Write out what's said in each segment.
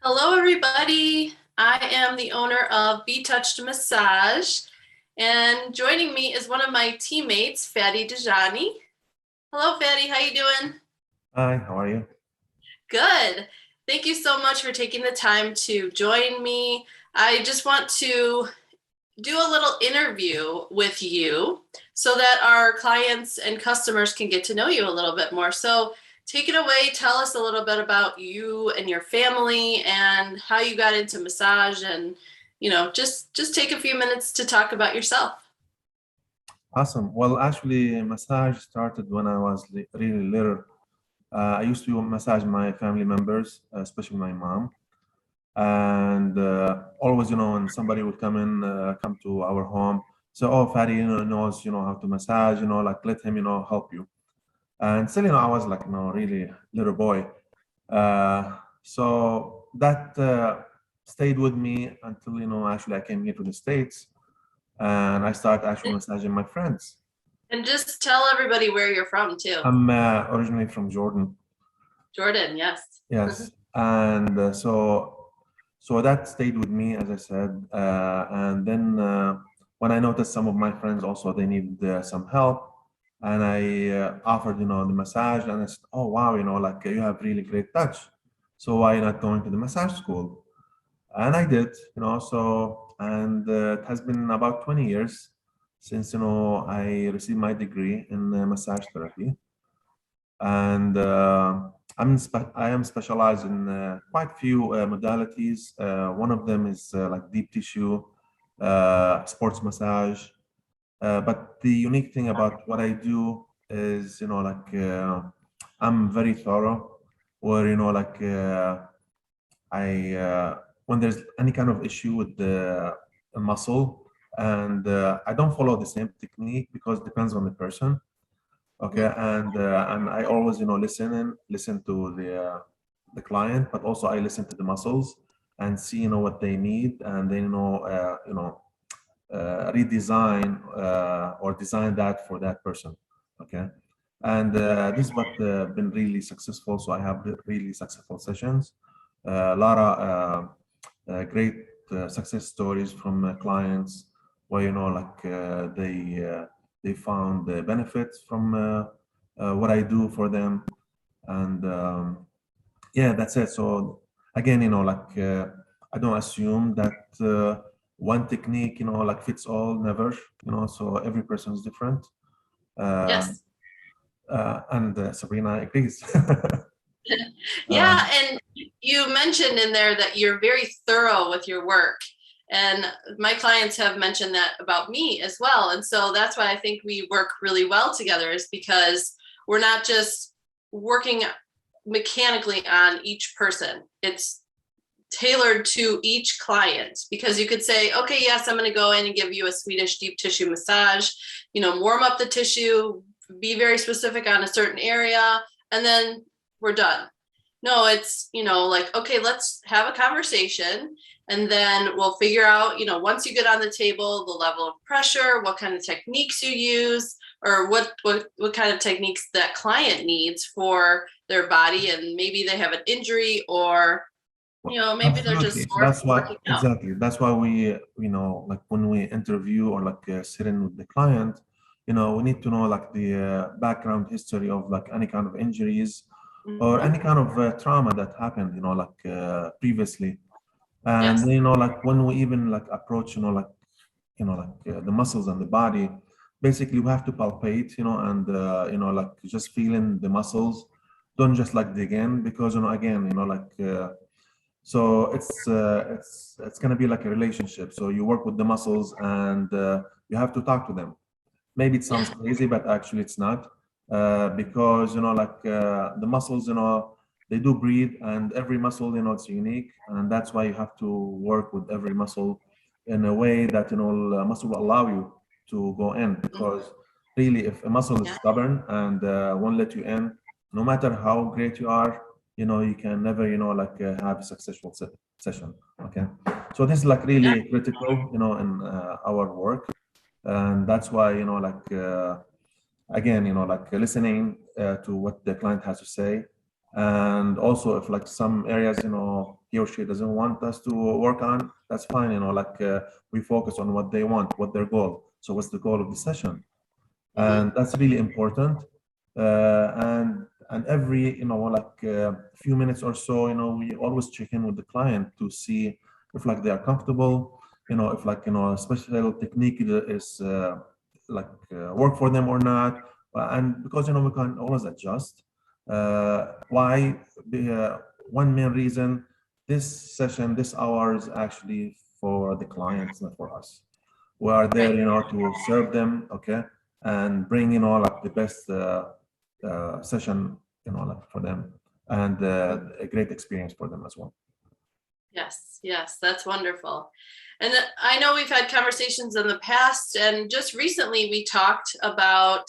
Hello, everybody. I am the owner of Be Touched Massage, and joining me is one of my teammates, Fadi. Hello, Fadi. How you doing? Hi, how are you? Good. Thank you so much for taking the time to join me. I just want to do a little interview with you so that our clients and customers can get to know you a little bit more. So, take it away. Tell us a little bit about you and your family and how you got into massage and just take a few minutes to talk about yourself. Awesome. Well, actually, massage started when I was really little. I used to massage my family members, especially my mom. And always, when somebody would come to our home, so, oh, Fatty, knows, how to massage, like let him, help you. And still, I was like, really little boy. So that stayed with me until, actually I came here to the States and I started actually massaging my friends. And just tell everybody where you're from too. I'm originally from Jordan. Jordan, yes. Yes, and so that stayed with me, as I said. And then when I noticed some of my friends also they needed some help, and I offered, the massage, and I said, "Oh wow, like you have really great touch. So why not going to the massage school?" And I did, so, and it has been about 20 years since, I received my degree in massage therapy. And I am specialized in quite few modalities. One of them is like deep tissue, sports massage. But the unique thing about what I do is, like I'm very thorough, or like I when there's any kind of issue with the muscle, and I don't follow the same technique because it depends on the person. Okay, and I always, listen to the client, but also I listen to the muscles and see, what they need, and then, redesign or design that for that person. Okay, and this is what been really successful. So I have really successful sessions, a lot of great success stories from clients where, like they found the benefits from what I do for them. And yeah, that's it. So again, like I don't assume that one technique, like fits all, never, so every person is different. Uh, Yes. and Sabrina agrees. Yeah, and you mentioned in there that you're very thorough with your work. And my clients have mentioned that about me as well. And so that's why I think we work really well together, is because we're not just working mechanically on each person. It's tailored to each client, because you could say, okay, yes, I'm going to go in and give you a Swedish deep tissue massage, warm up the tissue, be very specific on a certain area, and then we're done. No, it's, like, okay, let's have a conversation, and then we'll figure out, once you get on the table, the level of pressure, what kind of techniques you use, or what kind of techniques that client needs for their body, and maybe they have an injury, or maybe they're just Absolutely. sore That's from working why, out. exactly. That's why we, like when we interview or like sit in with the client, we need to know like the background history of like any kind of injuries or Mm-hmm. any kind of trauma that happened, like previously. And, Yes. like when we even like approach, like, the muscles and the body, basically we have to palpate, and, like just feeling the muscles. Don't just like dig in because, again, like, so it's gonna be like a relationship. So you work with the muscles and you have to talk to them. Maybe it Yeah. sounds crazy, but actually it's not, because like the muscles, they do breathe, and every muscle, it's unique, and that's why you have to work with every muscle in a way that muscle will allow you to go in. Because really, if a muscle is Yeah. stubborn and won't let you in, no matter how great you are, you can never, like have a successful session. Okay, so this is like Yeah. really critical, in our work. And that's why, like again, like listening to what the client has to say. And also if like some areas, he he or she doesn't want us to work on, that's fine. We focus on what they want, what their goal. So what's the goal of the session? And that's really important. And every few minutes or so, we always check in with the client to see if they are comfortable, if a special technique is work for them or not. And because we can always adjust. Why? One main reason, this session, this hour is actually for the clients, not for us. We are there, to serve them, okay, and bring, the best session, for them, and a great experience for them as well. Yes, yes, that's wonderful. And I know we've had conversations in the past, and just recently we talked about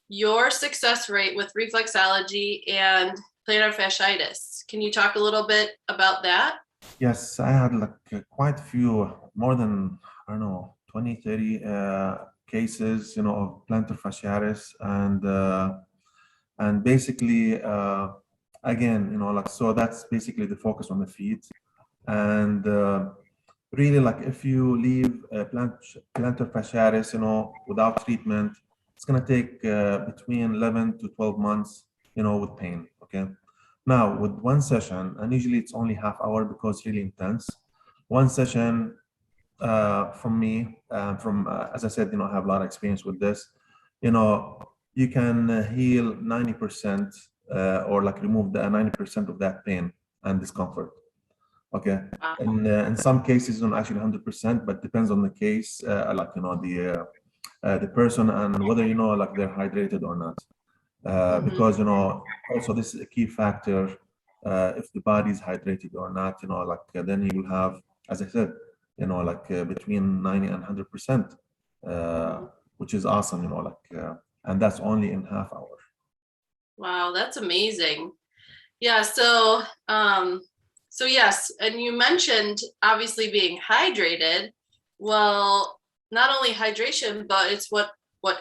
your success rate with reflexology and plantar fasciitis. Can you talk a little bit about that? Yes, I had quite a few, more than, I don't know, 20, 30 cases, of plantar fasciitis, and basically, again, so that's basically the focus on the feet. And really, if you leave plantar fasciitis, without treatment, it's going to take between 11 to 12 months, with pain, okay? Now, with one session, and usually it's only half hour because it's really intense. One session from me, as I said, I have a lot of experience with this. You can heal 90% or remove the 90% of that pain and discomfort. Okay. Wow. In some cases, not actually 100%, but depends on the case, the person and whether they're hydrated or not. Because also this is a key factor. If the body is hydrated or not, then you will have, as I said, between 90 and 100%, which is awesome, and that's only in half hour. Wow, that's amazing. Yeah, so so yes, and you mentioned obviously being hydrated. Well, not only hydration, but it's what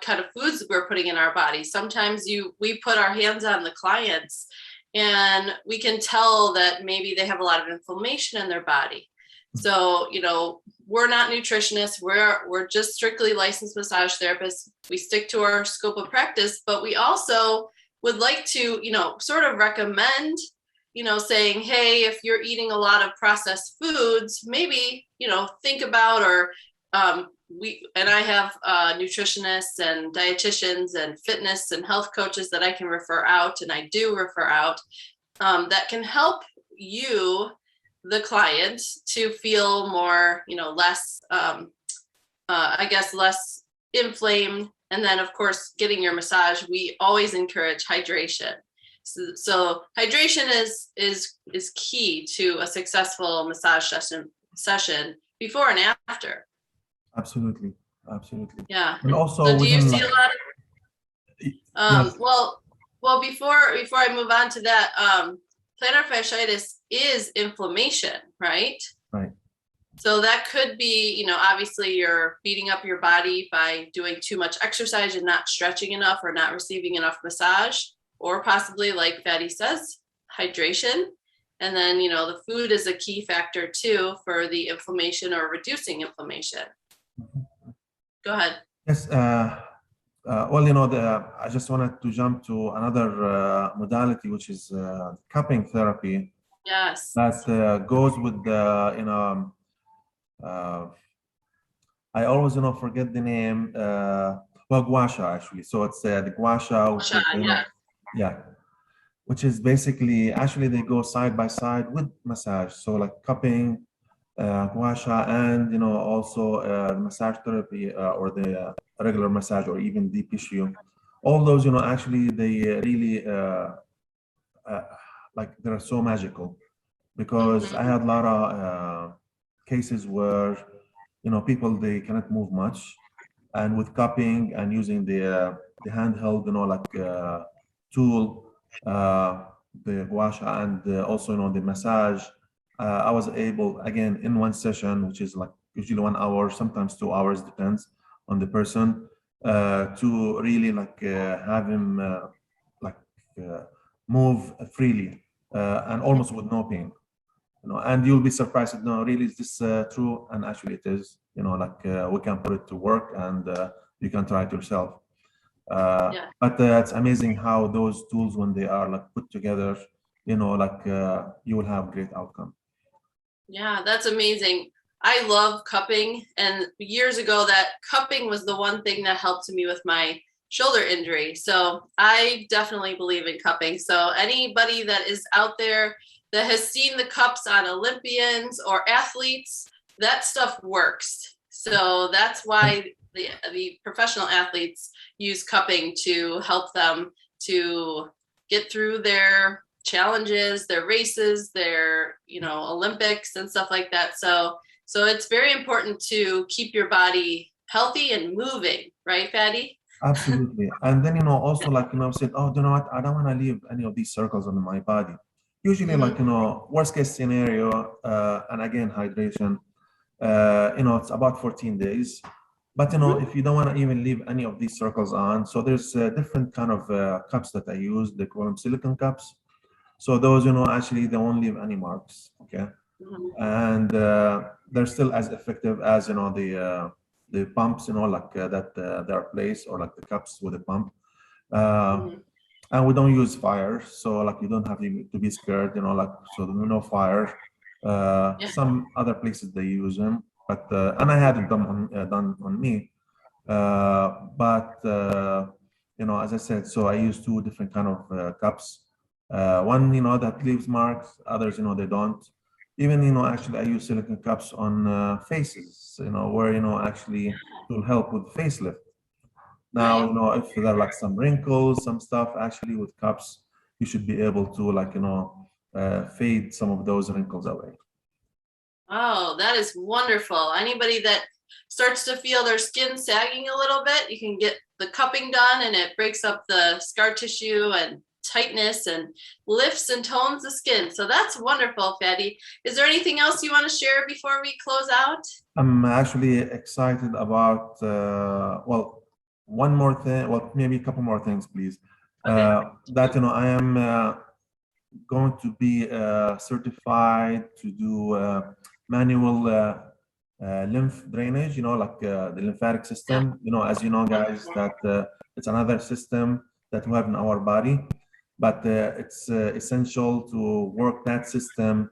kind of foods we're putting in our body. Sometimes we put our hands on the clients and we can tell that maybe they have a lot of inflammation in their body. So, we're not nutritionists. We're just strictly licensed massage therapists. We stick to our scope of practice, but we also would like to, sort of recommend, saying, hey, if you're eating a lot of processed foods, maybe, think about, or I have nutritionists and dietitians and fitness and health coaches that I can refer out, and I do refer out, that can help you, the client, to feel more, less, I guess, less inflamed. And then, of course, getting your massage, we always encourage hydration. So hydration is key to a successful massage session before and after. Absolutely. Yeah. And also, so do you see a lot of, yes. well, before I move on to that, plantar fasciitis is inflammation, right? Right. So that could be, obviously you're beating up your body by doing too much exercise and not stretching enough or not receiving enough massage, or possibly, like Fadi says, hydration. And then, the food is a key factor too for the inflammation or reducing inflammation. Go ahead. Yes. Well, I just wanted to jump to another modality, which is cupping therapy. Yes. That goes with the, I always, forget the name. Well, gua sha, actually. So it's the gua sha, which is, yeah, which is basically, actually, they go side by side with massage. So like cupping, gua sha, and also massage therapy or the regular massage or even deep tissue. All those, actually, they really they're so magical, because I had a lot of cases where people, they cannot move much, and with cupping and using the handheld tool, the gua sha, and also the massage, I was able, again, in one session, which is usually 1 hour, sometimes 2 hours, depends on the person, to really have him move freely and almost with no pain. and you'll be surprised. No, really, is this true? And actually, it is. We can put it to work, and you can try it yourself. Yeah. But it's amazing how those tools, when they are like put together, you will have great outcome. Yeah, that's amazing. I love cupping. And years ago, that cupping was the one thing that helped me with my shoulder injury. So I definitely believe in cupping. So anybody that is out there that has seen the cups on Olympians or athletes, that stuff works. So that's why the professional athletes use cupping to help them to get through their challenges, their races, their, Olympics and stuff like that. So it's very important to keep your body healthy and moving, right, Fadi? Absolutely. And then, also like, said, oh, you know what? I don't want to leave any of these circles on my body. Usually, like, worst case scenario, and again, hydration, it's about 14 days. But, if you don't want to even leave any of these circles on, so there's different kind of cups that I use. They call them silicone cups. So those, actually, they won't leave any marks. Okay. And they're still as effective as, the pumps, like that they are placed, or like the cups with a pump. And we don't use fire, so like you don't have to be scared, like, so no fire. Some other places they use them, but and I had it done on me. But as I said, so I use two different kind of cups. One, that leaves marks. Others, they don't. Even, actually, I use silicone cups on faces. Where actually it will help with facelift. Now, Right. if there are like some wrinkles, some stuff, actually with cups, you should be able to, like, fade some of those wrinkles away. Oh, that is wonderful. Anybody that starts to feel their skin sagging a little bit, you can get the cupping done and it breaks up the scar tissue and tightness and lifts and tones the skin. So that's wonderful, Fadi. Is there anything else you want to share before we close out? I'm actually excited about, well, one more thing, well, maybe a couple more things, please. Okay. That, I am going to be certified to do manual lymph drainage, like the lymphatic Yeah. system. As you know, guys, that it's another system that we have in our body, but it's essential to work that system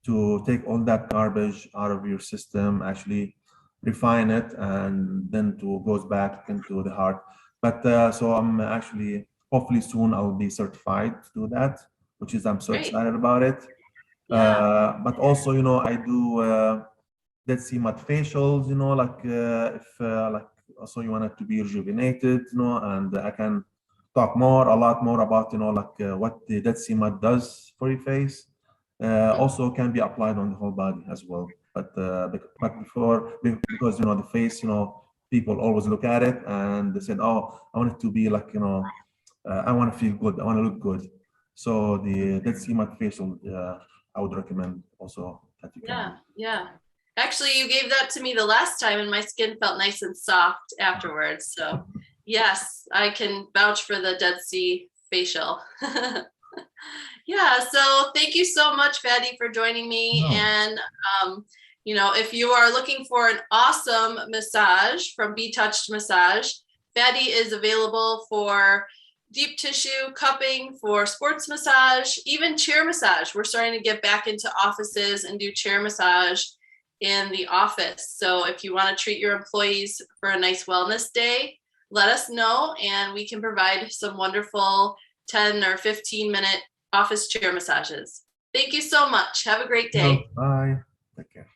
to take all that garbage out of your system, actually refine it, and then to goes back into the heart. But so I'm actually, hopefully soon I'll be certified to do that, which is, I'm so Great. excited about it. Yeah. But also, I do Dead Sea mud facials, like if like also you want it to be rejuvenated, and I can talk a lot more about, like what the Dead Sea mud does for your face. Also can be applied on the whole body as well. But because, the face, people always look at it and they said, oh, I want it to be like, I want to feel good, I want to look good. So the Dead Sea mud facial, I would recommend also that you can do. Yeah. Actually, you gave that to me the last time and my skin felt nice and soft afterwards. So yes, I can vouch for the Dead Sea facial. Yeah, so thank you so much, Fadi, for joining me. No. And if you are looking for an awesome massage from Be Touched Massage, Fadi is available for deep tissue cupping, for sports massage, even chair massage. We're starting to get back into offices and do chair massage in the office. So if you want to treat your employees for a nice wellness day, let us know and we can provide some wonderful 10 or 15-minute office chair massages. Thank you so much. Have a great day. Bye. Take care.